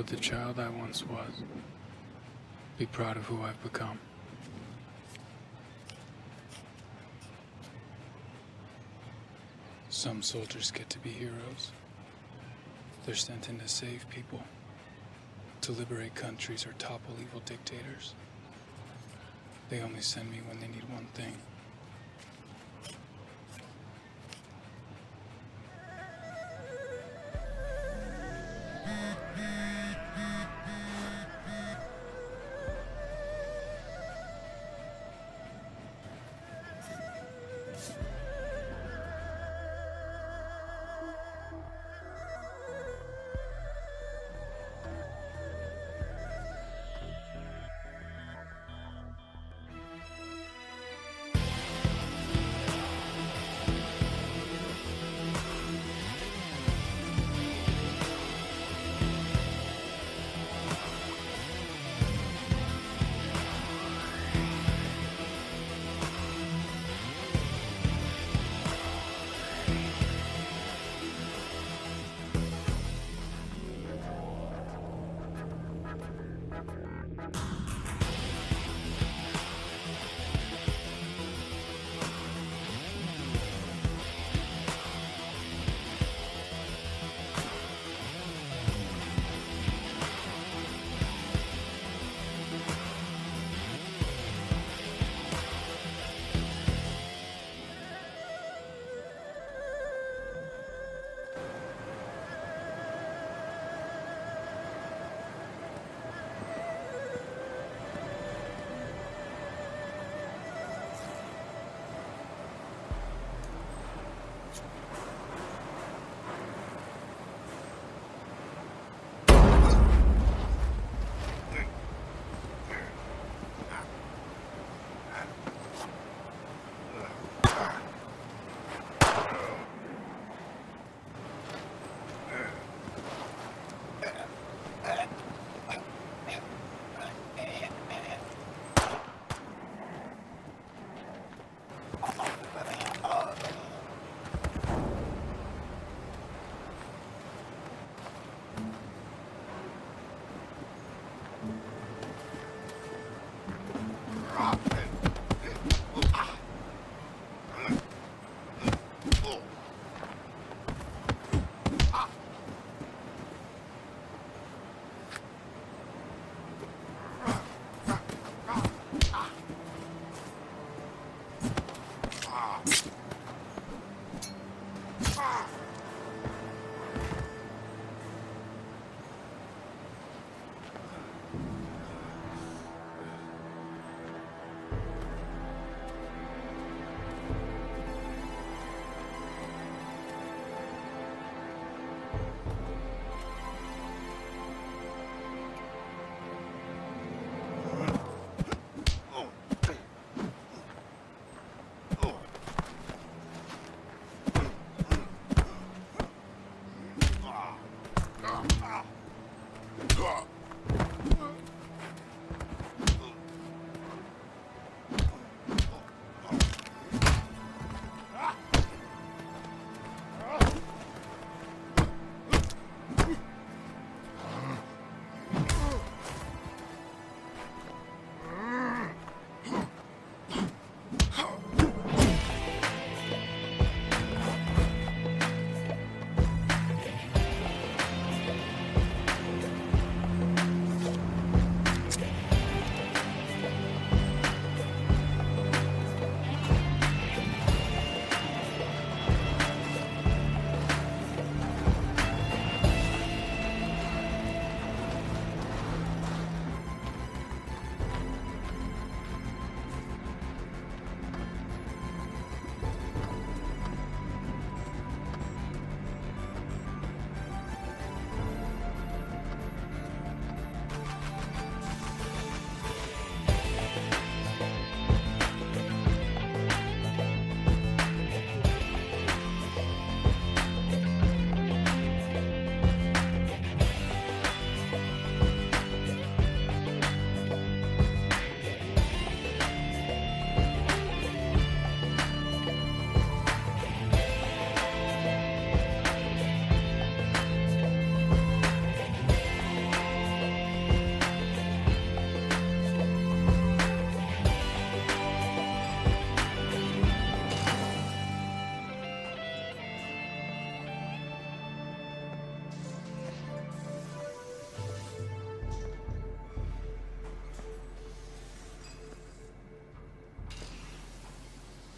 with the child I once was. Be proud of who I've become. Some soldiers get to be heroes. They're sent in to save people, to liberate countries or topple evil dictators. They only send me when they need one thing.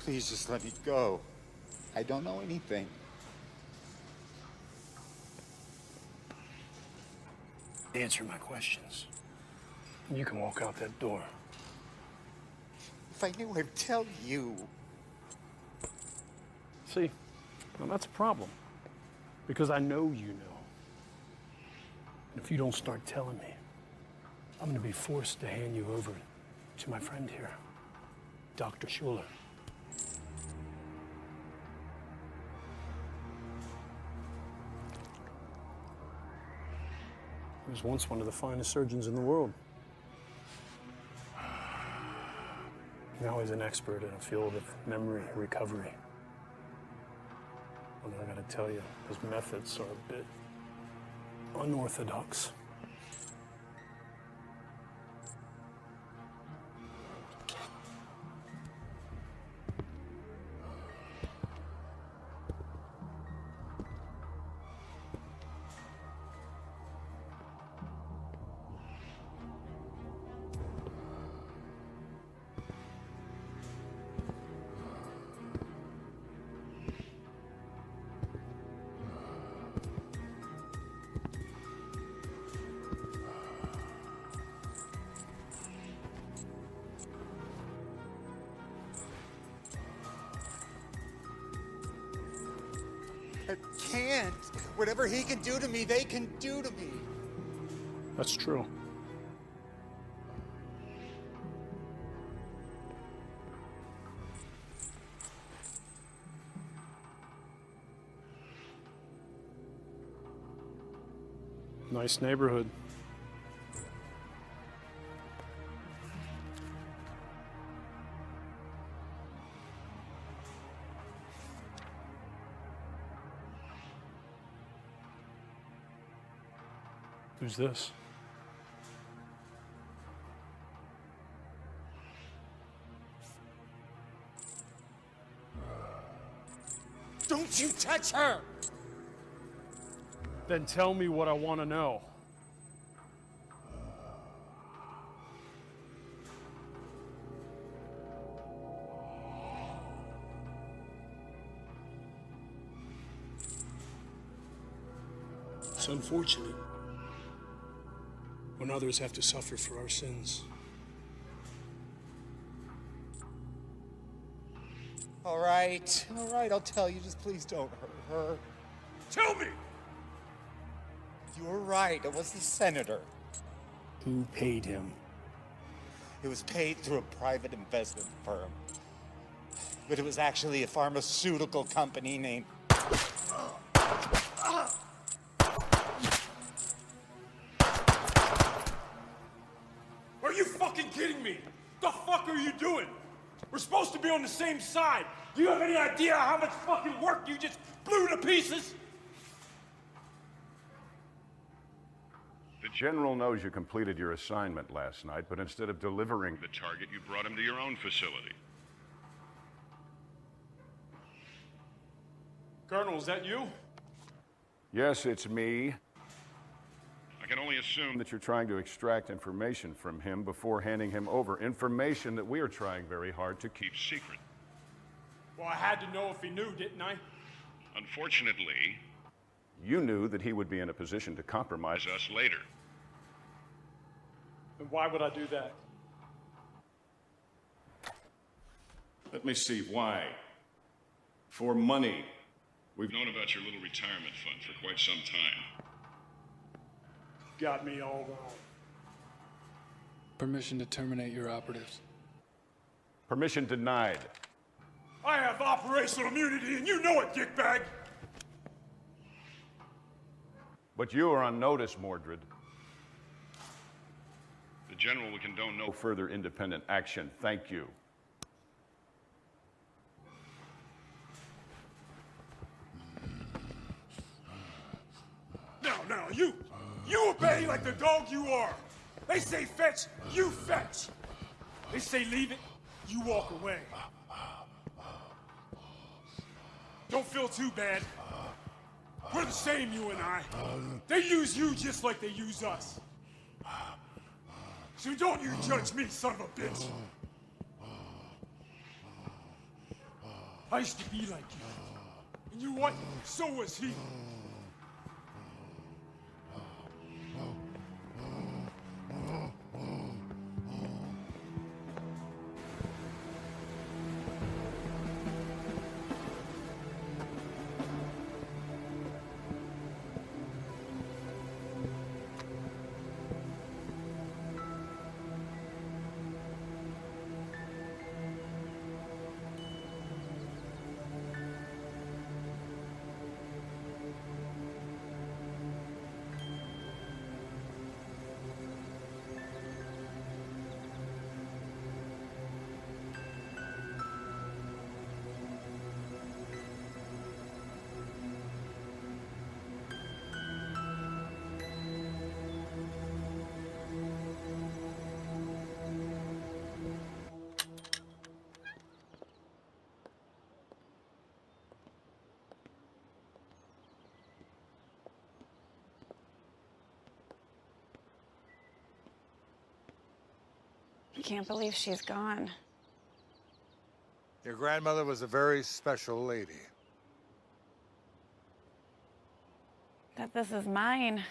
Please just let me go. I don't know anything. Answer my questions. You can walk out that door. If I knew, I'd tell you. See, now that's a problem. Because I know you know. And if you don't start telling me, I'm going to be forced to hand you over to my friend here, Dr. Schuler. He was once one of the finest surgeons in the world. Now he's an expert in a field of memory recovery. And I gotta tell you, his methods are a bit unorthodox. I can't. Whatever he can do to me, they can do to me. That's true. Nice neighborhood. Who's this? Don't you touch her! Then tell me what I want to know. It's unfortunate when others have to suffer for our sins. All right, I'll tell you. Just please don't hurt her. Tell me! You were right, it was the senator. Who paid him? It was paid through a private investment firm. But it was actually a pharmaceutical company named... Are you fucking kidding me? The fuck are you doing? We're supposed to be on the same side. Do you have any idea how much fucking work you just blew to pieces? The General knows you completed your assignment last night, but instead of delivering the target, you brought him to your own facility. Colonel, is that you? Yes, it's me. I can only assume that you're trying to extract information from him before handing him over. Information that we are trying very hard to keep secret. Well, I had to know if he knew, didn't I? Unfortunately, you knew that he would be in a position to compromise us later. And why would I do that? Let me see, why? For money. We've known about your little retirement fund for quite some time. Got me all wrong. Permission to terminate your operatives. Permission denied. I have operational immunity, and you know it, dickbag! But you are on notice, Mordred. The General will condone no further independent action. Thank you. Now, you obey like the dog you are. They say fetch, you fetch. They say leave it, you walk away. Don't feel too bad. We're the same, you and I. They use you just like they use us. So don't you judge me, son of a bitch. I used to be like you. And you know what? So was he. I can't believe she's gone. Your grandmother was a very special lady. That this is mine.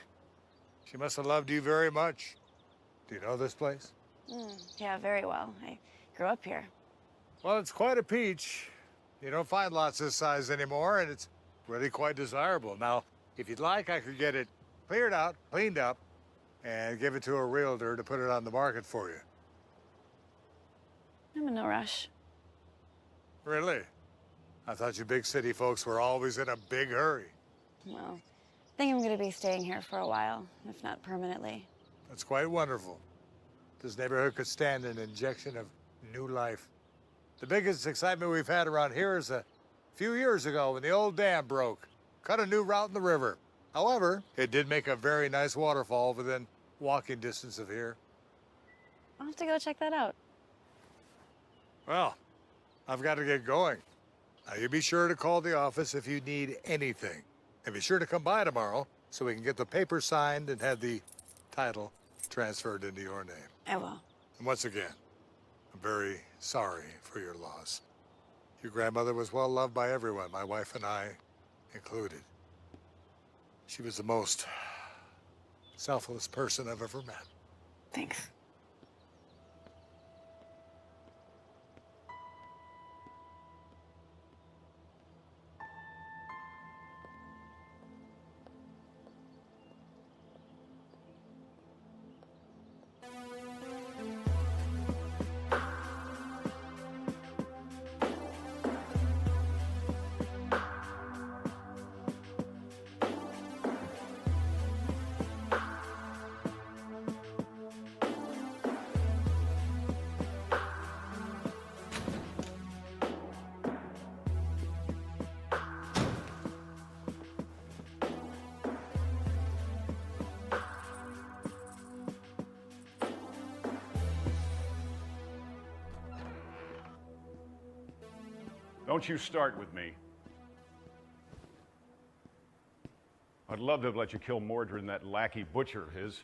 She must have loved you very much. Do you know this place? Yeah, very well. I grew up here. Well, it's quite a peach. You don't find lots this size anymore, and it's really quite desirable. Now, if you'd like, I could get it cleared out, cleaned up, and give it to a realtor to put it on the market for you. I'm in no rush. Really? I thought you big city folks were always in a big hurry. Well, I think I'm going to be staying here for a while, if not permanently. That's quite wonderful. This neighborhood could stand an injection of new life. The biggest excitement we've had around here is a few years ago when the old dam broke. Cut a new route in the river. However, it did make a very nice waterfall within walking distance of here. I'll have to go check that out. Well, I've got to get going. Now, you be sure to call the office if you need anything. And be sure to come by tomorrow so we can get the paper signed and have the title transferred into your name. I will. And once again, I'm very sorry for your loss. Your grandmother was well loved by everyone, my wife and I included. She was the most selfless person I've ever met. Thanks. Don't you start with me. I'd love to have let you kill Mordred and that lackey butcher of his.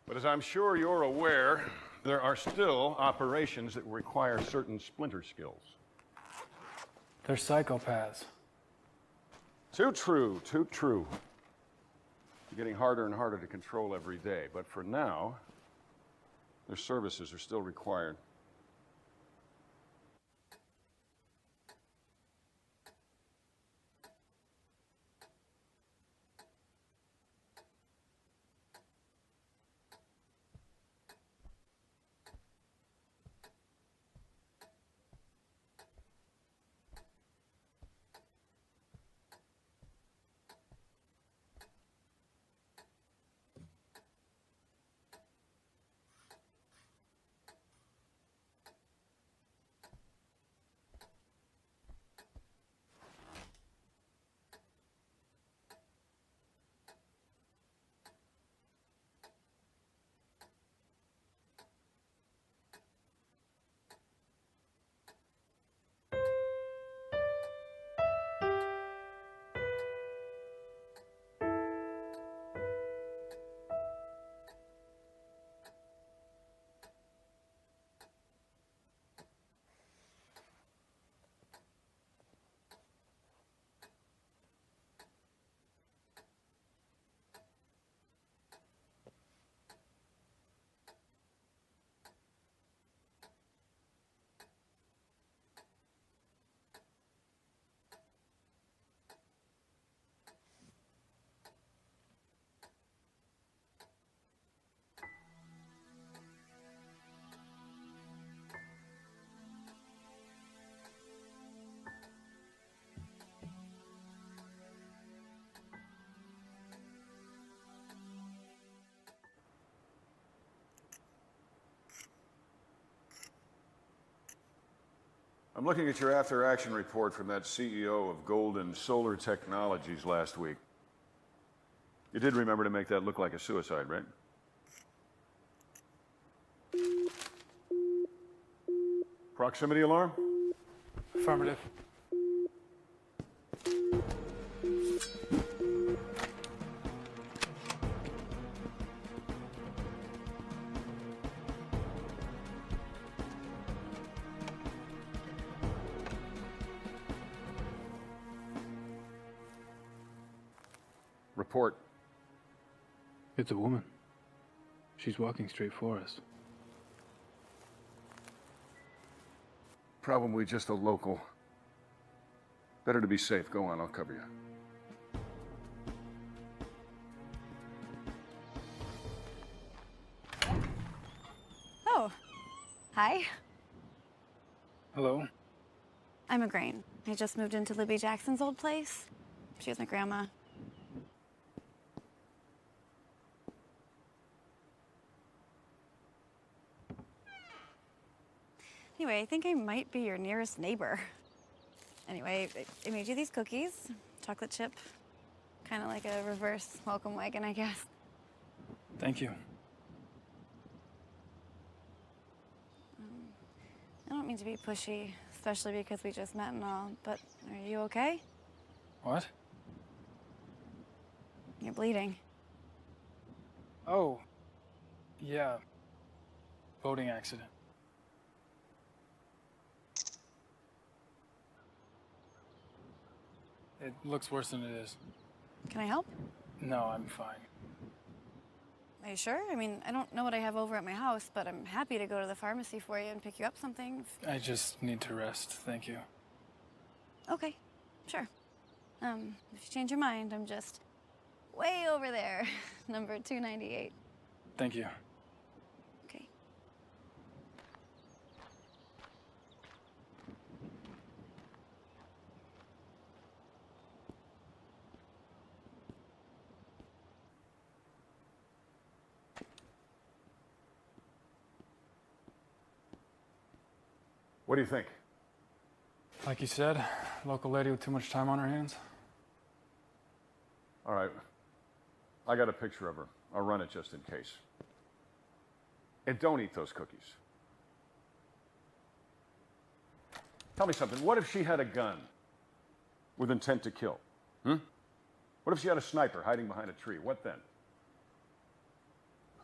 But as I'm sure you're aware, there are still operations that require certain splinter skills. They're psychopaths. Too true, too true. They're getting harder and harder to control every day, but for now, their services are still required. I'm looking at your after-action report from that CEO of Golden Solar Technologies last week. You did remember to make that look like a suicide, right? Proximity alarm? Affirmative. Report. It's a woman. She's walking straight for us. Probably just a local. Better to be safe. Go on, I'll cover you. Oh, hi. Hello? I'm Igraine. I just moved into Libby Jackson's old place. She was my grandma. Anyway, I think I might be your nearest neighbor. Anyway, I made you these cookies, chocolate chip, kind of like a reverse welcome wagon, I guess. Thank you. I don't mean to be pushy, especially because we just met and all, but are you okay? What? You're bleeding. Oh. Yeah. Boating accident. It looks worse than it is. Can I help? No, I'm fine. Are you sure? I mean, I don't know what I have over at my house, but I'm happy to go to the pharmacy for you and pick you up something. I just need to rest. Thank you. Okay, sure. If you change your mind, I'm just way over there, number 298. Thank you. Okay. What do you think? Like you said, local lady with too much time on her hands. All right. I got a picture of her. I'll run it just in case. And don't eat those cookies. Tell me something. What if she had a gun with intent to kill? What if she had a sniper hiding behind a tree? What then?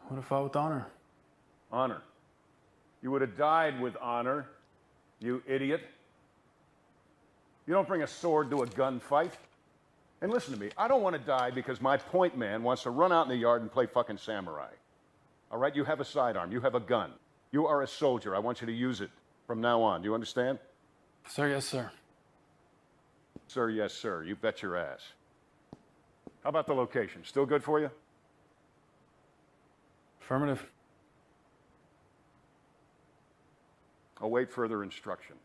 Would have fought with honor. Honor. You would have died with honor, you idiot. You don't bring a sword to a gunfight. And listen to me, I don't want to die because my point man wants to run out in the yard and play fucking samurai. All right, you have a sidearm, you have a gun. You are a soldier. I want you to use it from now on. Do you understand? Sir, yes, sir. Sir, yes, sir. You bet your ass. How about the location? Still good for you? Affirmative. Await further instruction.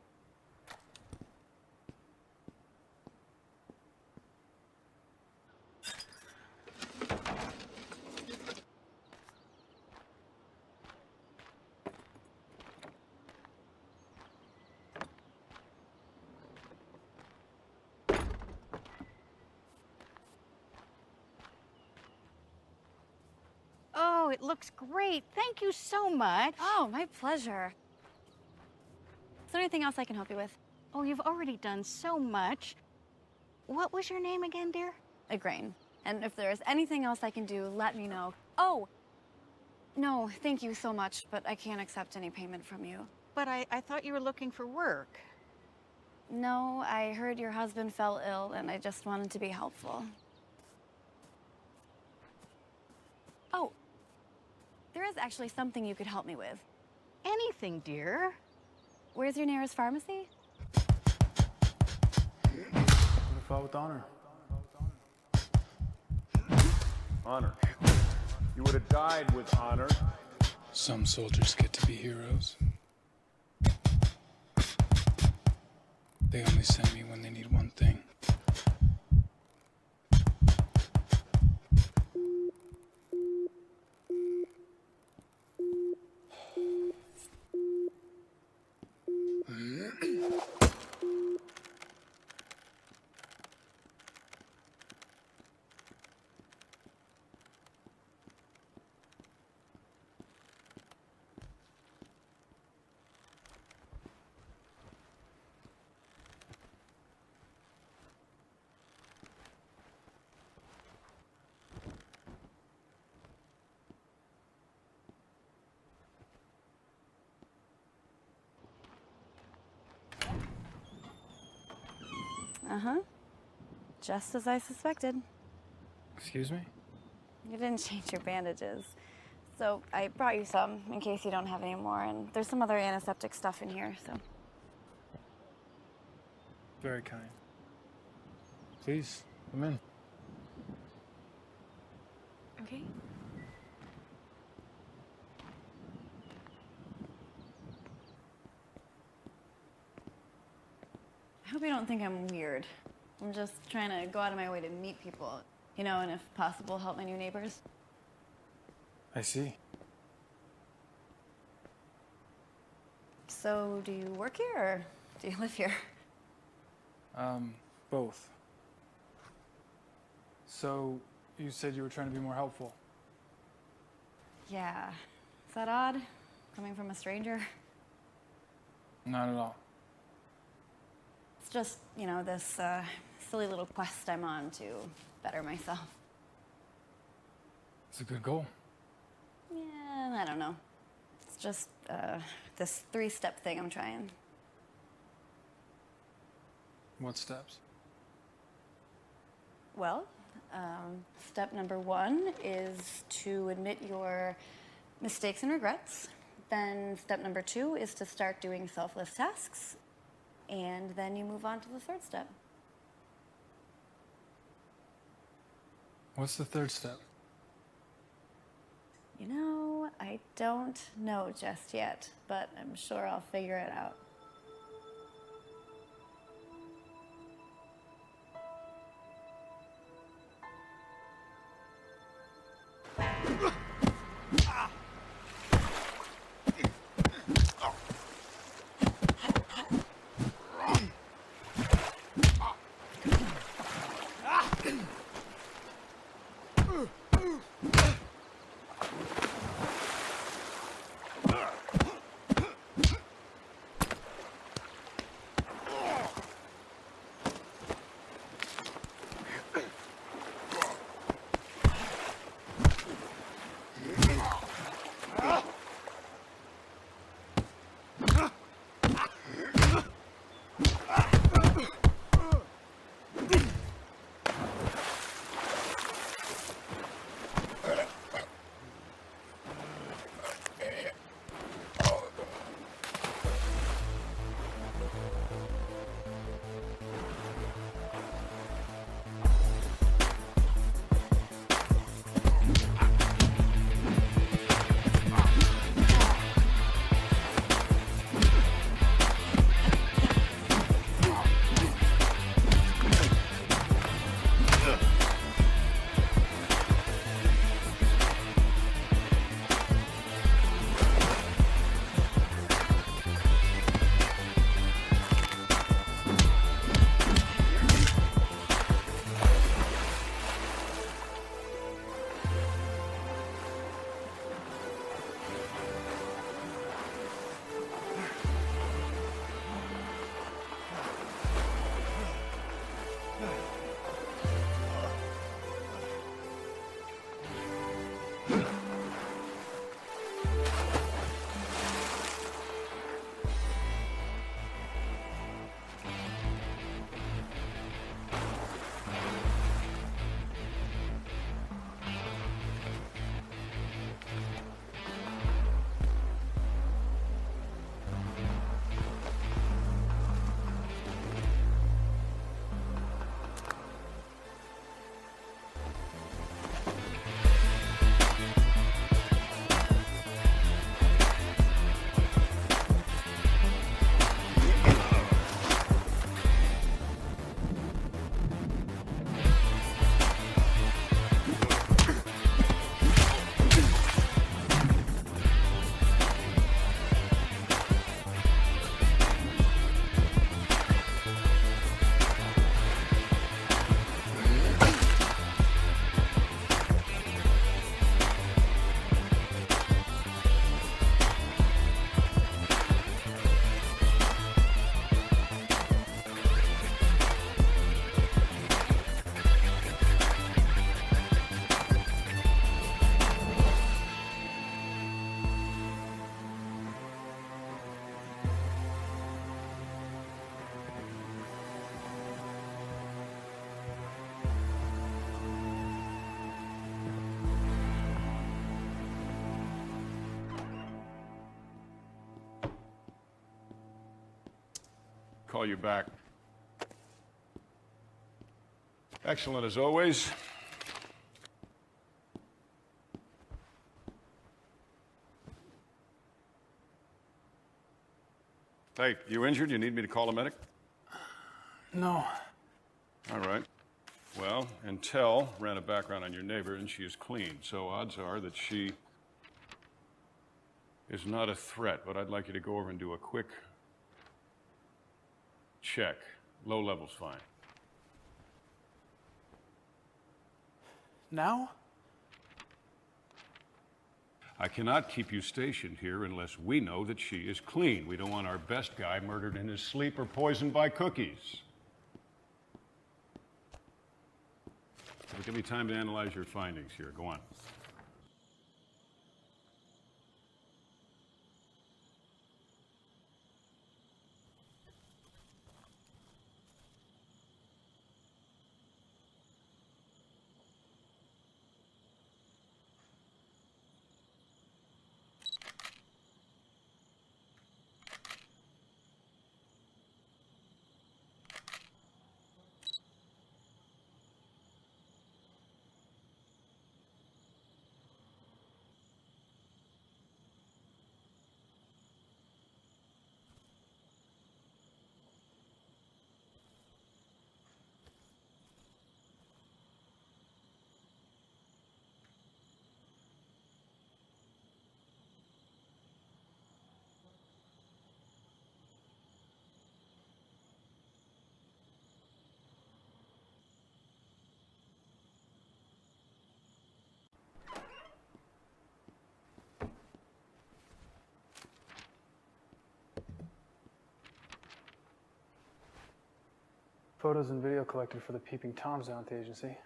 Oh, it looks great. Thank you so much. Oh, my pleasure. Is there anything else I can help you with? Oh, you've already done so much. What was your name again, dear? Igraine. And if there is anything else I can do, let me know. Oh! No, thank you so much, but I can't accept any payment from you. But I thought you were looking for work. No, I heard your husband fell ill, and I just wanted to be helpful. Oh, there is actually something you could help me with. Anything, dear. Where's your nearest pharmacy? Would have fought with honor. Honor. You would have died with honor. Some soldiers get to be heroes. They only send me when they need one thing. Uh-huh. Just as I suspected. Excuse me? You didn't change your bandages. So I brought you some in case you don't have any more, and there's some other antiseptic stuff in here, so. Very kind. Please, come in. Okay. I hope you don't think I'm weird. I'm just trying to go out of my way to meet people, you know, and if possible, help my new neighbors. I see. So, do you work here or do you live here? Both. So, you said you were trying to be more helpful. Yeah. Is that odd? Coming from a stranger? Not at all. It's just, you know, this silly little quest I'm on to better myself. It's a good goal. Yeah, I don't know. It's just this 3-step thing I'm trying. What steps? Well, step number 1 is to admit your mistakes and regrets. Then step number 2 is to start doing selfless tasks. And then you move on to the 3rd step. What's the 3rd step? You know, I don't know just yet, but I'm sure I'll figure it out. Call you back. Excellent as always. Hey, you injured? You need me to call a medic? No. All right. Well, Intel ran a background on your neighbor, and she is clean, so odds are that she is not a threat, but I'd like you to go over and do a quick check. Low level's fine. Now? I cannot keep you stationed here unless we know that she is clean. We don't want our best guy murdered in his sleep or poisoned by cookies. So give me time to analyze your findings here. Go on. Photos and video collected for the Peeping Toms down at the agency.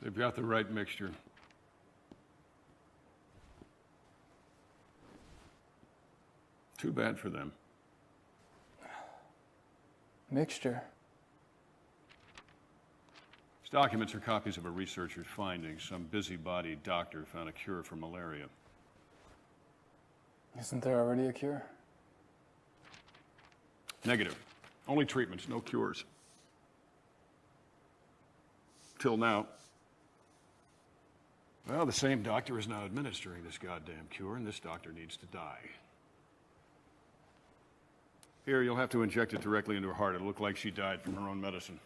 They've got the right mixture. Too bad for them. Mixture? These documents are copies of a researcher's findings. Some busybody doctor found a cure for malaria. Isn't there already a cure? Negative. Only treatments, no cures. Till now. Well, the same doctor is now administering this goddamn cure, and this doctor needs to die. Here, you'll have to inject it directly into her heart. It'll look like she died from her own medicine.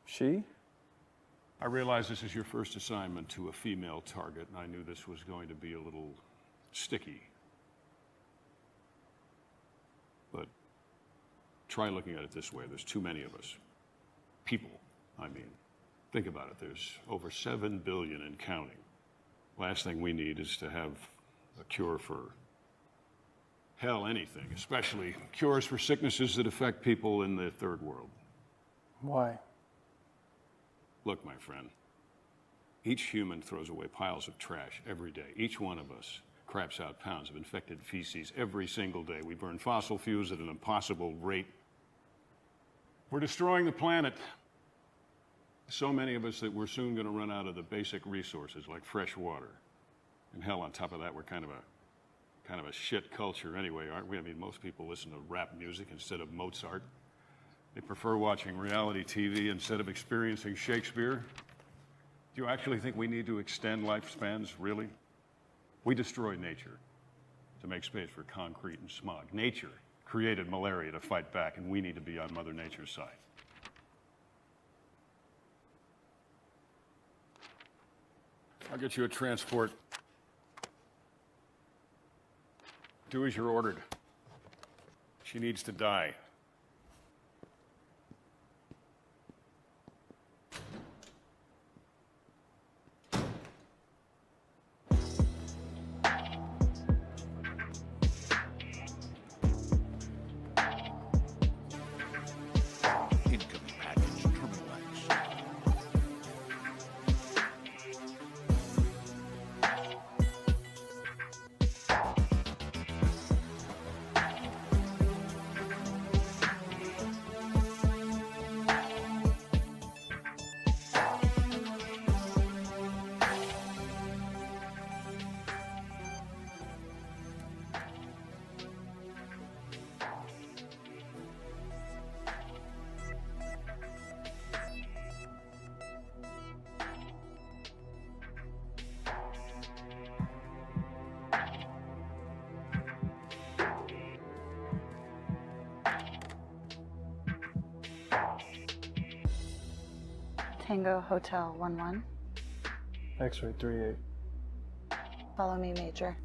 She? I realize this is your first assignment to a female target, and I knew this was going to be a little sticky. But try looking at it this way. There's too many of us. People, I mean. Think about it. There's over 7 billion and counting. Last thing we need is to have a cure for, hell, anything, especially cures for sicknesses that affect people in the third world. Why? Look, my friend, each human throws away piles of trash every day. Each one of us craps out pounds of infected feces every single day. We burn fossil fuels at an impossible rate. We're destroying the planet. So many of us that we're soon going to run out of the basic resources like fresh water. And hell, on top of that, we're kind of a shit culture anyway, aren't we? I mean, most people listen to rap music instead of Mozart. They prefer watching reality TV instead of experiencing Shakespeare. Do you actually think we need to extend lifespans, really? We destroy nature to make space for concrete and smog. Nature created malaria to fight back, and we need to be on Mother Nature's side. I'll get you a transport. Do as you're ordered. She needs to die. Tango Hotel 11. X-ray 38. Follow me, Major.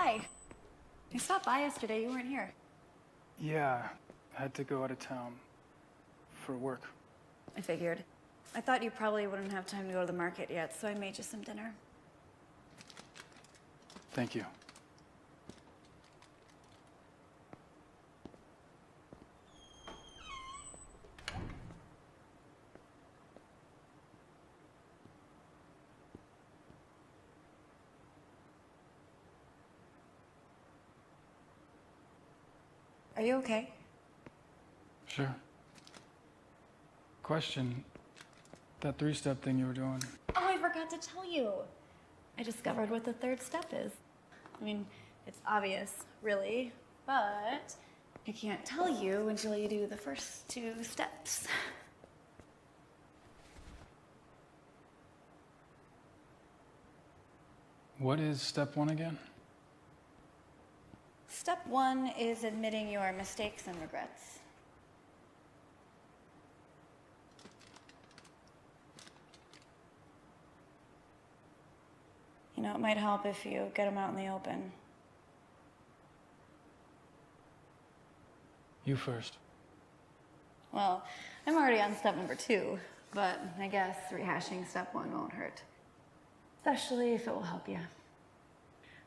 Hi. I stopped by yesterday. You weren't here. Yeah, I had to go out of town for work. I figured. I thought you probably wouldn't have time to go to the market yet, so I made you some dinner. Thank you. Are you okay? Sure. Question, that three-step thing you were doing, Oh, I forgot to tell you. I discovered what the third step is. I mean, it's obvious, really, but I can't tell you until you do the first two steps. what is step one again? Step 1 is admitting your mistakes and regrets. You know, it might help if you get them out in the open. You first. Well, I'm already on step number 2, but I guess rehashing step 1 won't hurt. Especially if it will help you.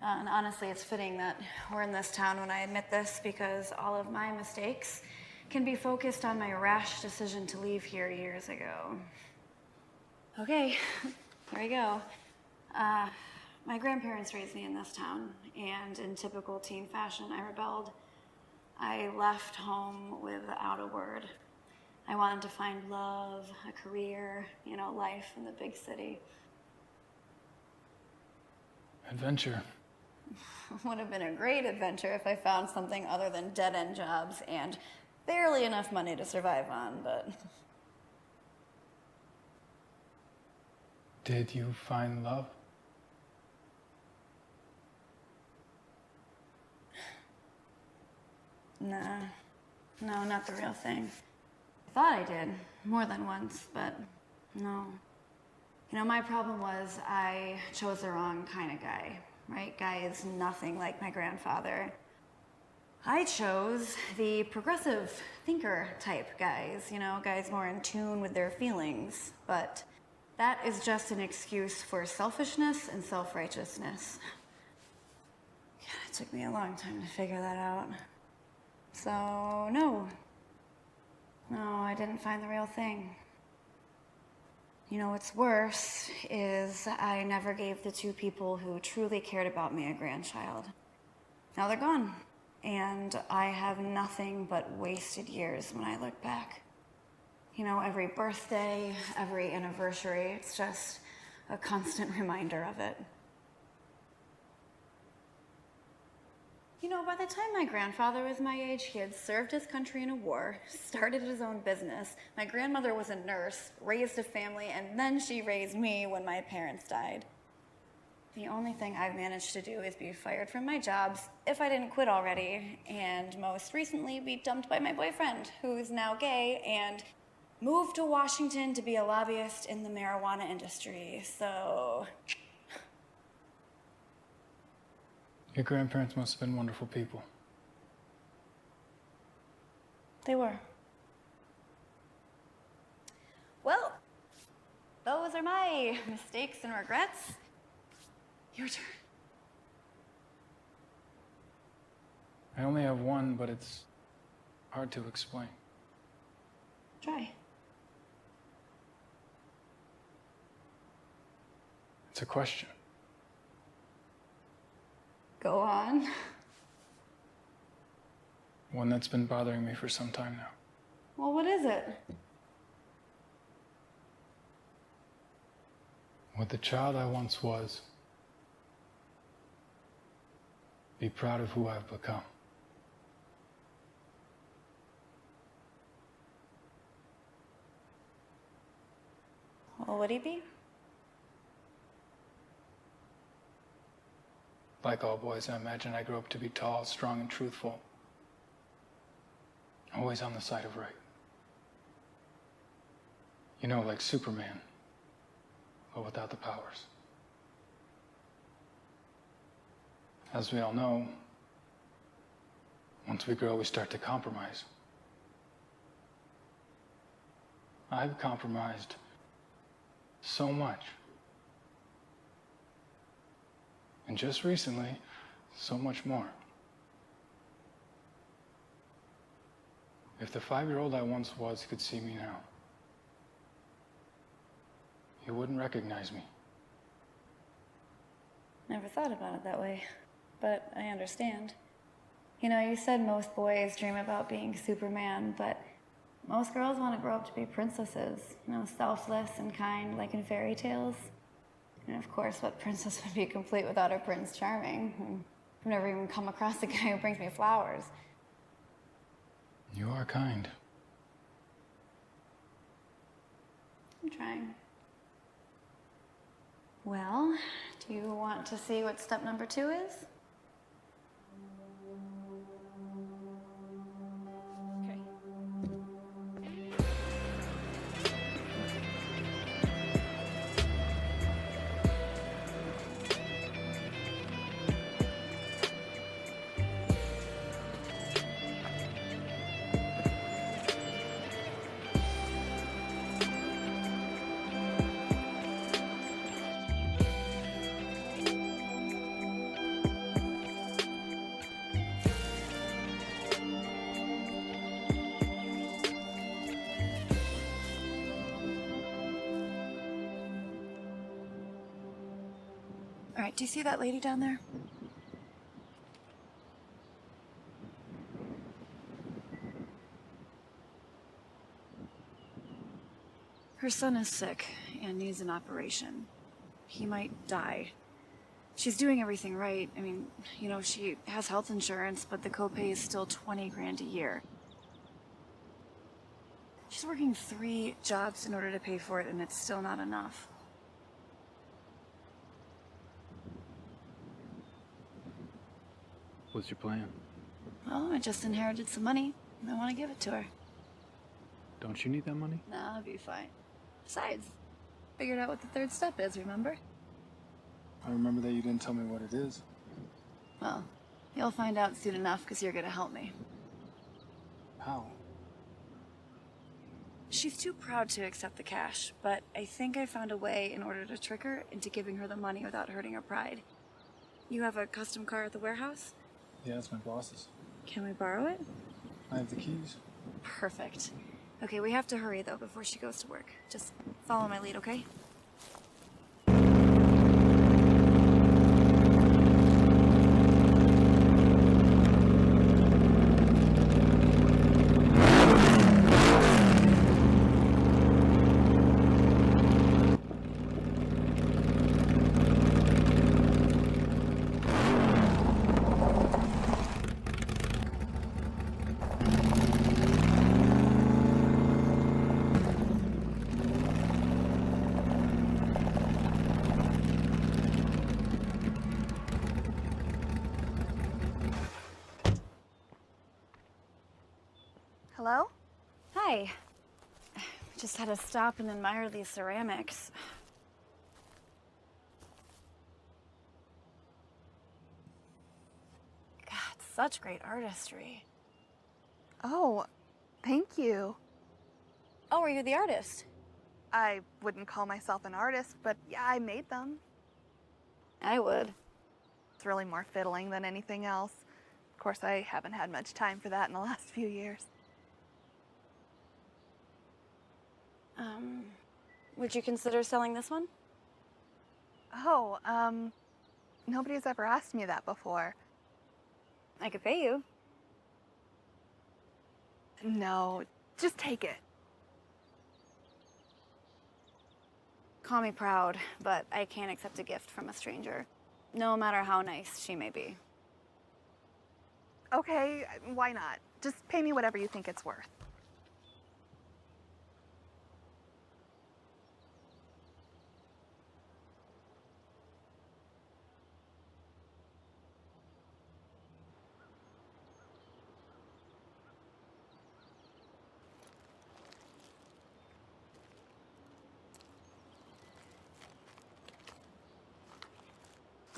And honestly, it's fitting that we're in this town when I admit this, because all of my mistakes can be focused on my rash decision to leave here years ago. Okay, there we go. My grandparents raised me in this town, and in typical teen fashion, I rebelled. I left home without a word. I wanted to find love, a career, you know, life in the big city. Adventure. Would have been a great adventure if I found something other than dead-end jobs and barely enough money to survive on, but... Did you find love? Nah. No, not the real thing. I thought I did, more than once, but no. You know, my problem was I chose the wrong kind of guy, right? Guy is nothing like my grandfather. I chose the progressive thinker type guys, you know, guys more in tune with their feelings, but that is just an excuse for selfishness and self-righteousness. God, it took me a long time to figure that out. So, no, I didn't find the real thing. You know, what's worse is I never gave the 2 people who truly cared about me a grandchild. Now they're gone, and I have nothing but wasted years when I look back. You know, every birthday, every anniversary, it's just a constant reminder of it. You know, by the time my grandfather was my age, he had served his country in a war, started his own business. My grandmother was a nurse, raised a family, and then she raised me when my parents died. The only thing I've managed to do is be fired from my jobs, if I didn't quit already, and most recently be dumped by my boyfriend, who's now gay, and moved to Washington to be a lobbyist in the marijuana industry, so... Your grandparents must have been wonderful people. They were. Well, those are my mistakes and regrets. Your turn. I only have one, but it's hard to explain. Try. It's a question. Go on. One that's been bothering me for some time now. Well, what is it? Would the child I once was be proud of who I've become? Well, would he be? Like all boys, I imagine I grew up to be tall, strong, and truthful. Always on the side of right. You know, like Superman, but without the powers. As we all know, once we grow, we start to compromise. I've compromised so much. And just recently, so much more. If the 5-year-old I once was could see me now, he wouldn't recognize me. Never thought about it that way, but I understand. You know, you said most boys dream about being Superman, but most girls want to grow up to be princesses, you know, selfless and kind, like in fairy tales. And of course, what princess would be complete without her Prince Charming? I've never even come across a guy who brings me flowers. You are kind. I'm trying. Well, do you want to see what step number 2 is? All right, do you see that lady down there? Her son is sick and needs an operation. He might die. She's doing everything right. I mean, you know, she has health insurance, but the copay is still 20 grand a year. She's working 3 jobs in order to pay for it, and it's still not enough. What's your plan? Well, I just inherited some money. I want to give it to her. Don't you need that money? Nah, I'll be fine. Besides, figured out what the 3rd step is, remember? I remember that you didn't tell me what it is. Well, you'll find out soon enough because you're gonna help me. How? She's too proud to accept the cash, but I think I found a way in order to trick her into giving her the money without hurting her pride. You have a custom car at the warehouse? Yeah, it's my boss's. Can we borrow it? I have the keys. Perfect. Okay, we have to hurry though before she goes to work. Just follow my lead, okay? Hello? Hi. Just had to stop and admire these ceramics. God, such great artistry. Oh, thank you. Oh, are you the artist? I wouldn't call myself an artist, but yeah, I made them. I would. It's really more fiddling than anything else. Of course, I haven't had much time for that in the last few years. Would you consider selling this one? Oh, nobody's ever asked me that before. I could pay you. No, just take it. Call me proud, but I can't accept a gift from a stranger, no matter how nice she may be. Okay, why not? Just pay me whatever you think it's worth.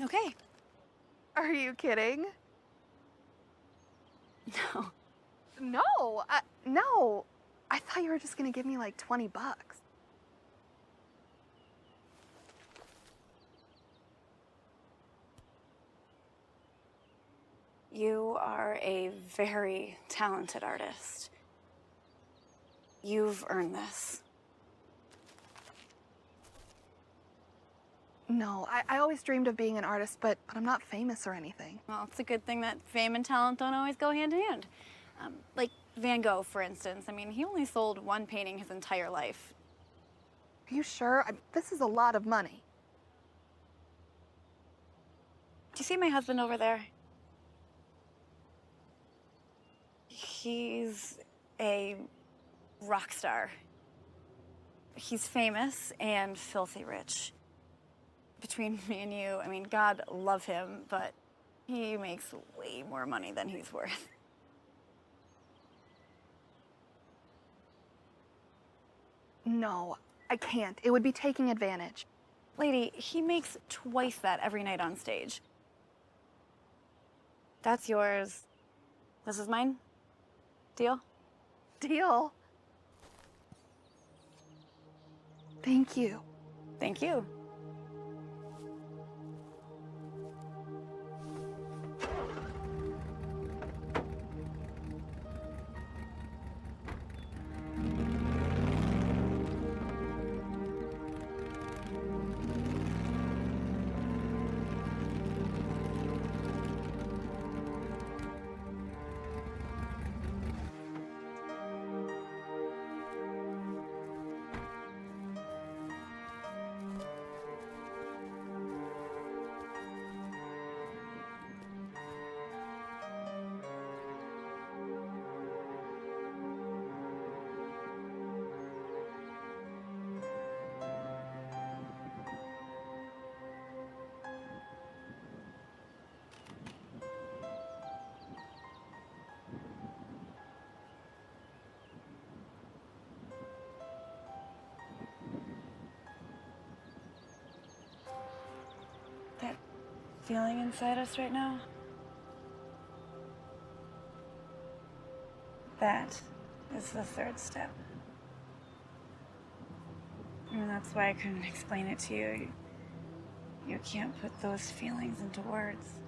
Okay. Are you kidding? No. No, no. I thought you were just gonna give me like 20 bucks. You are a very talented artist. You've earned this. No, I always dreamed of being an artist, but I'm not famous or anything. Well, it's a good thing that fame and talent don't always go hand in hand. Like Van Gogh, for instance. I mean, he only sold 1 painting his entire life. Are you sure? This is a lot of money. Do you see my husband over there? He's a rock star. He's famous and filthy rich. Between me and you, I mean, God love him, but he makes way more money than he's worth. No, I can't. It would be taking advantage. Lady, he makes twice that every night on stage. That's yours. This is mine. Deal? Deal. Thank you. Thank you. feeling inside us right now? That is the third step. And that's why I couldn't explain it to you. You can't put those feelings into words.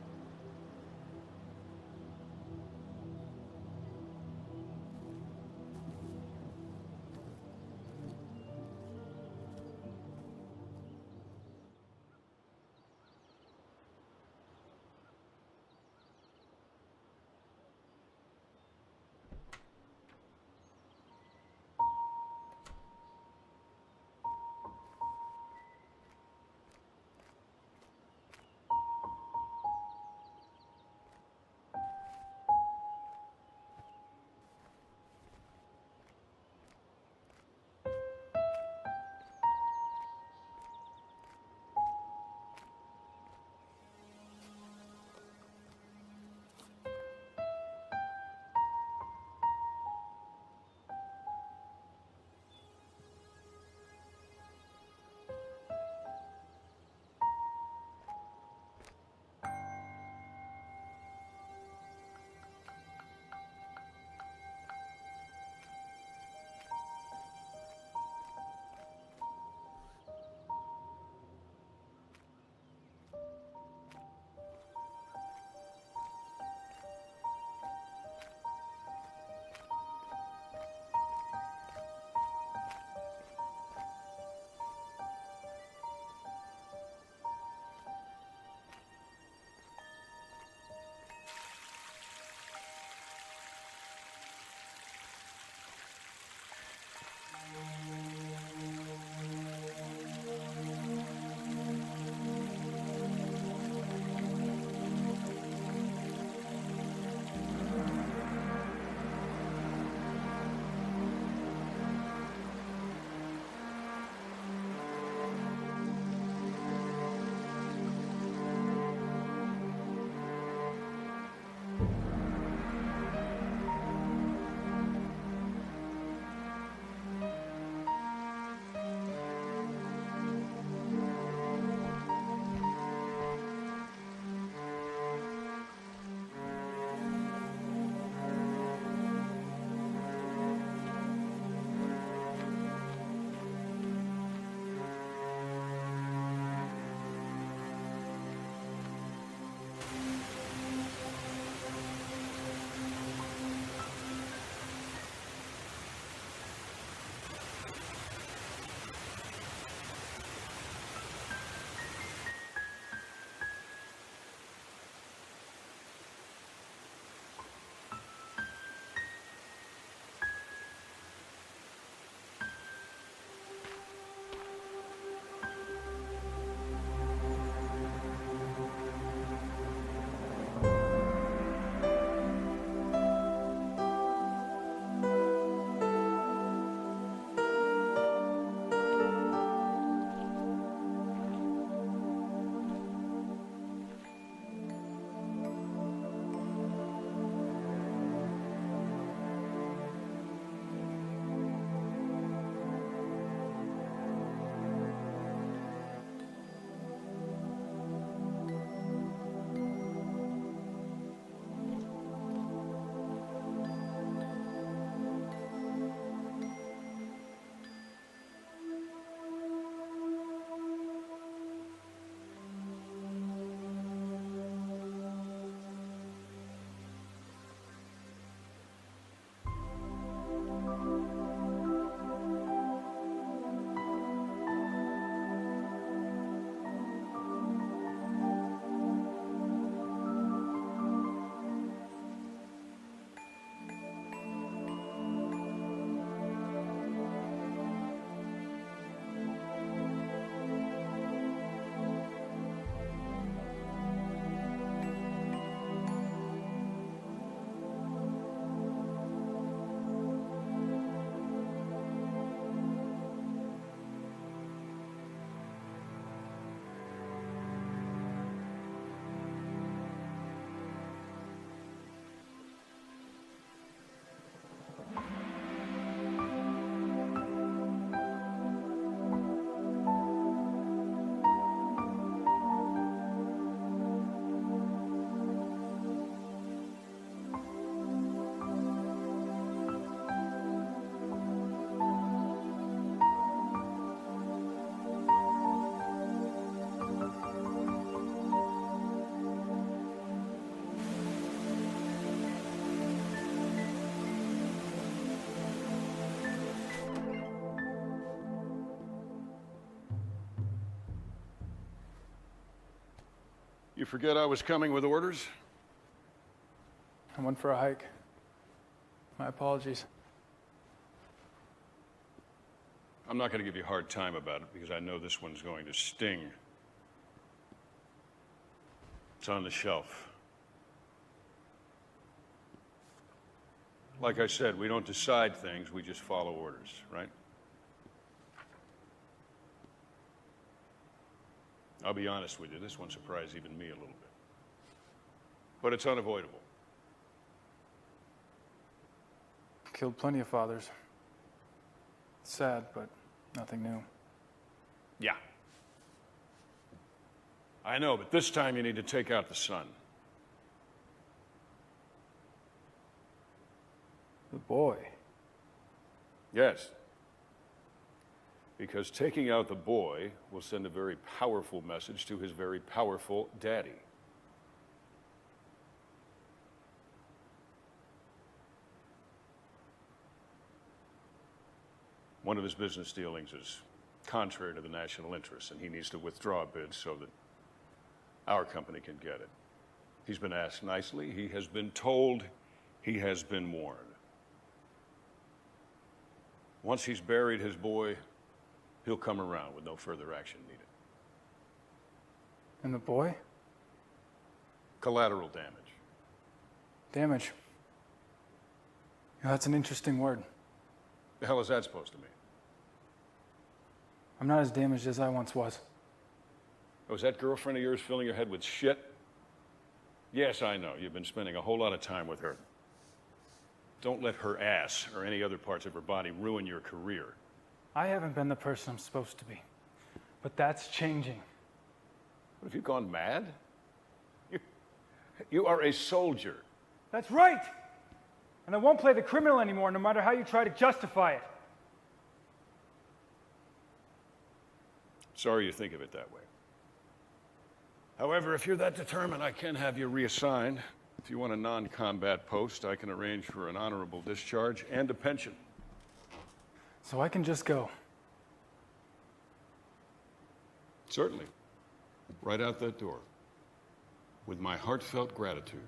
You forget I was coming with orders? I went for a hike. My apologies. I'm not going to give you a hard time about it because I know this one's going to sting. It's on the shelf. Like I said, we don't decide things, we just follow orders, right? I'll be honest with you, this one surprised even me a little bit. But it's unavoidable. Killed plenty of fathers. Sad, but nothing new. Yeah. I know, but this time you need to take out the son. The boy. Yes. Because taking out the boy will send a very powerful message to his very powerful daddy. One of his business dealings is contrary to the national interest, and he needs to withdraw a bid so that our company can get it. He's been asked nicely. He has been told. He has been warned. Once he's buried his boy, he'll come around with no further action needed. And the boy? Collateral damage. Damage. That's an interesting word. The hell is that supposed to mean? I'm not as damaged as I once was. Oh, is that girlfriend of yours filling your head with shit? Yes, I know. You've been spending a whole lot of time with her. Don't let her ass or any other parts of her body ruin your career. I haven't been the person I'm supposed to be. But that's changing. What, have you gone mad? You are a soldier. That's right! And I won't play the criminal anymore, no matter how you try to justify it. Sorry you think of it that way. However, if you're that determined, I can have you reassigned. If you want a non-combat post, I can arrange for an honorable discharge and a pension. So I can just go. Certainly. Right out that door. With my heartfelt gratitude.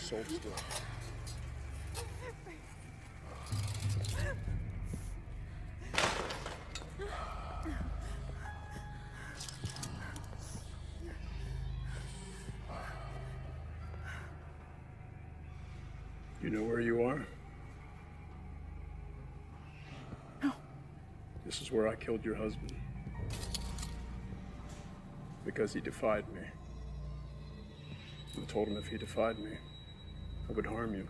sold still. You know where you are? No. This is where I killed your husband. Because he defied me. I told him if he defied me, I would harm you.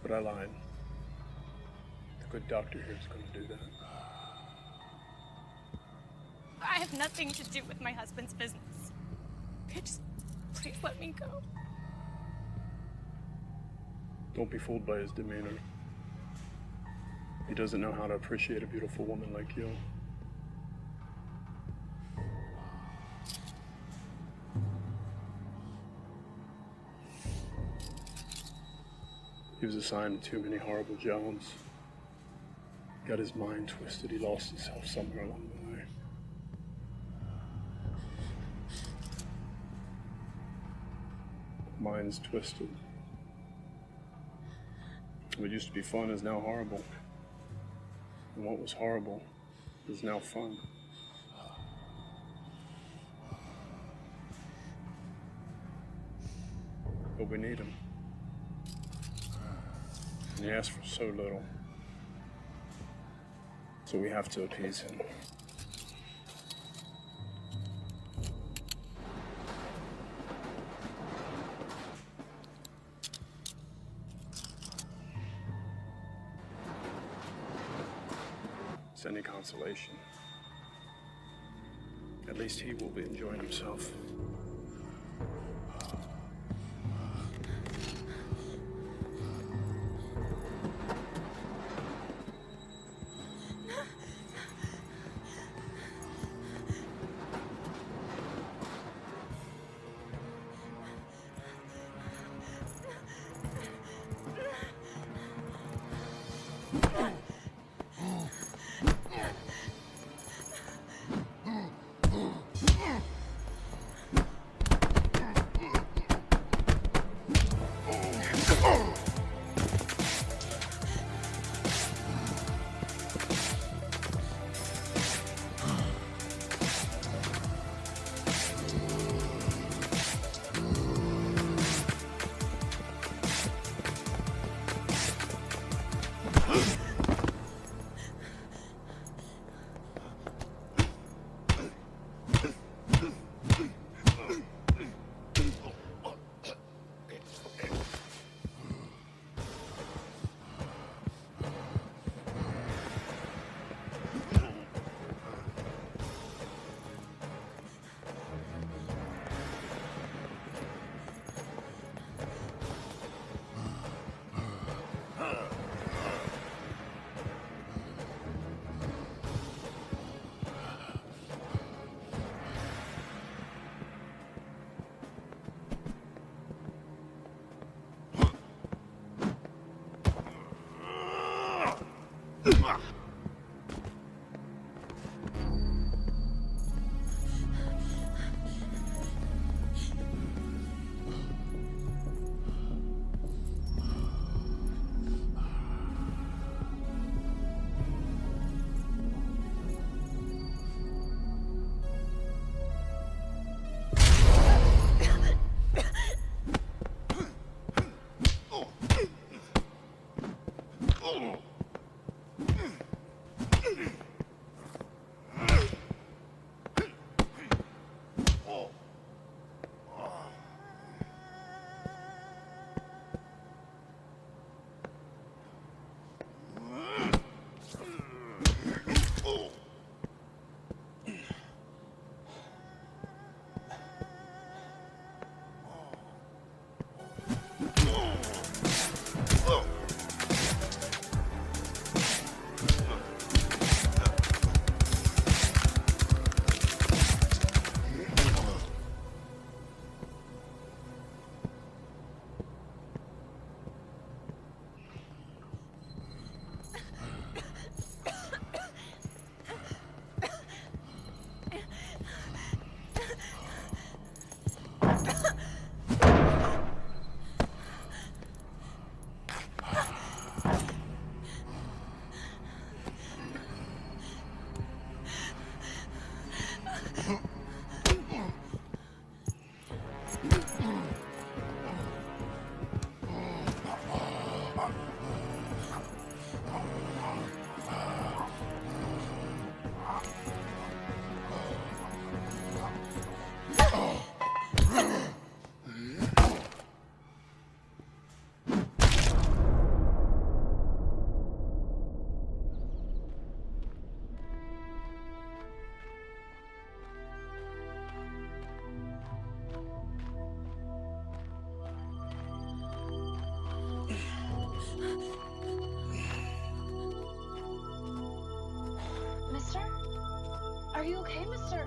But I lied. The good doctor here is going to do that. I have nothing to do with my husband's business. Just please let me go. Don't be fooled by his demeanor. He doesn't know how to appreciate a beautiful woman like you. He was assigned to too many horrible jobs. Got his mind twisted. He lost himself somewhere along the way. Mind's twisted. What used to be fun is now horrible. And what was horrible is now fun. But we need him. And he asked for so little. So we have to appease him. It's any consolation. At least he will be enjoying himself. Are you okay, mister?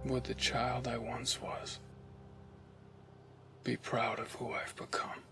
Would the child I once was be proud of who I've become?